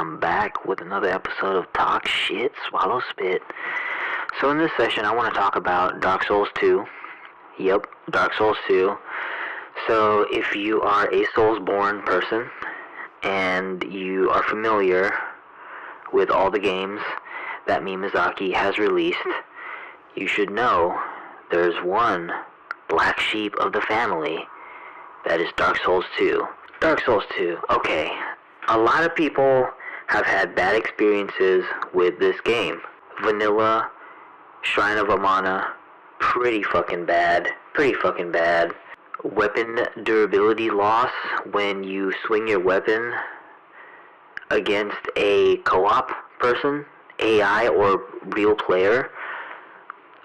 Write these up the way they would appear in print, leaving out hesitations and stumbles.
I'm back with another episode of Talk Shit, Swallow Spit. So in this session, I want to talk about Dark Souls 2. Yep, Dark Souls 2. So if you are a Soulsborne person, and you are familiar with all the games that Miyazaki has released, you should know there's one black sheep of the family. That is Dark Souls 2. Dark Souls 2, okay. A lot of people have had bad experiences with this game. Vanilla, Shrine of Amana, pretty fucking bad. Weapon durability loss when you swing your weapon against a co-op person, AI or real player.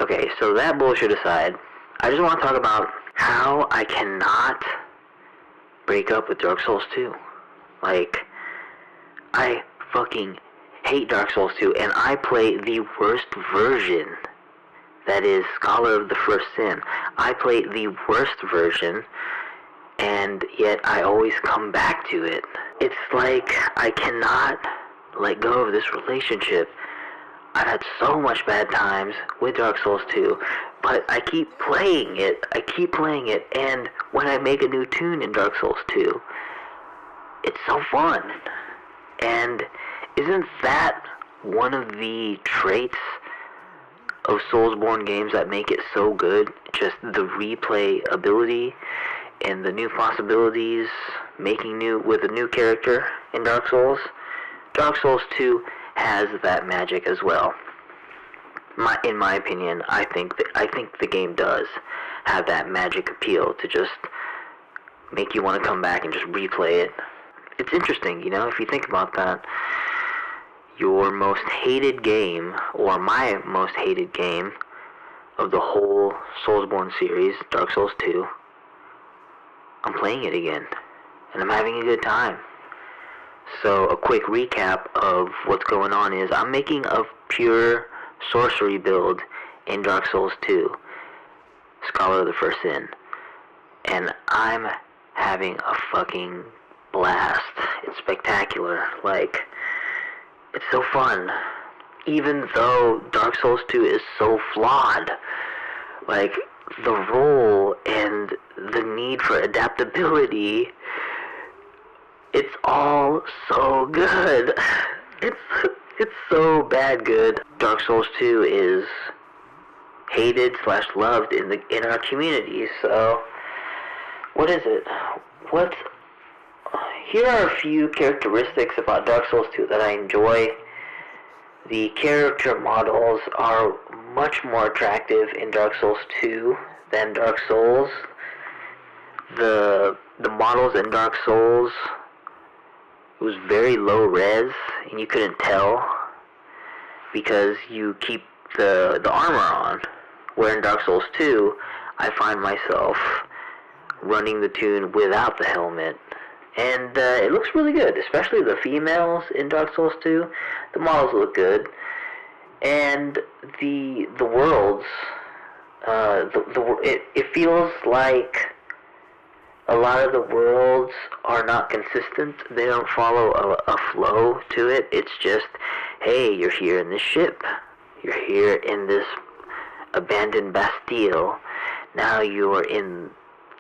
Okay, so that bullshit aside, I just want to talk about how I cannot break up with Dark Souls 2. Like, I fucking hate Dark Souls 2, and I play the worst version. That is Scholar of the First Sin. I play the worst version, and yet I always come back to it. It's like I cannot let go of this relationship. I've had so much bad times with Dark Souls 2, but I keep playing it, and when I make a new tune in Dark Souls 2, it's so fun. And isn't that one of the traits of Soulsborne games that make it so good? Just the replay ability and the new possibilities, making new with a new character in Dark Souls. Dark Souls 2 has that magic as well. In my opinion, I think the game does have that magic appeal to just make you want to come back and just replay it. It's interesting, you know, if you think about that. Your most hated game, or my most hated game of the whole Soulsborne series, Dark Souls 2, I'm playing it again, and I'm having a good time. So a quick recap of what's going on is I'm making a pure sorcery build in Dark Souls 2, Scholar of the First Sin, and I'm having a fucking blast. It's spectacular. Like, it's so fun. Even though Dark Souls 2 is so flawed, like, the role and the need for adaptability, it's all so good. It's so bad good. Dark Souls 2 is hated / loved in our community. So, what is it? Here are a few characteristics about Dark Souls 2 that I enjoy. The character models are much more attractive in Dark Souls 2 than Dark Souls. The models in Dark Souls, it was very low res, and you couldn't tell because you keep the armor on. Where in Dark Souls 2, I find myself running the tune without the helmet. And it looks really good, especially the females in Dark Souls 2. The models look good. And the worlds, it feels like a lot of the worlds are not consistent. They don't follow a flow to it. It's just, hey, you're here in this ship. You're here in this abandoned Bastille. Now you are in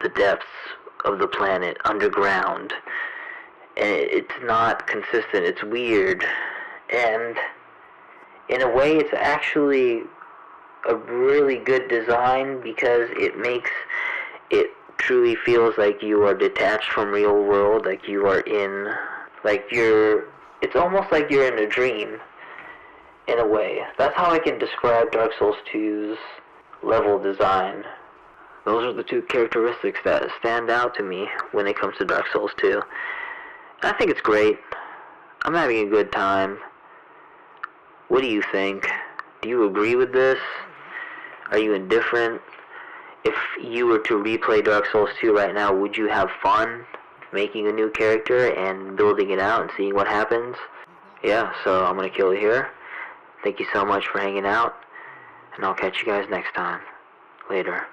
the depths of the planet, underground. And it's not consistent. It's weird. And in a way, it's actually a really good design because it makes it truly feels like you are detached from real world, like you are in, it's almost like you're in a dream, in a way. That's how I can describe Dark Souls 2's level design. Those are the two characteristics that stand out to me when it comes to Dark Souls 2. I think it's great. I'm having a good time. What do you think? Do you agree with this? Are you indifferent? If you were to replay Dark Souls 2 right now, would you have fun making a new character and building it out and seeing what happens? Yeah, so I'm going to kill it here. Thank you so much for hanging out, and I'll catch you guys next time. Later.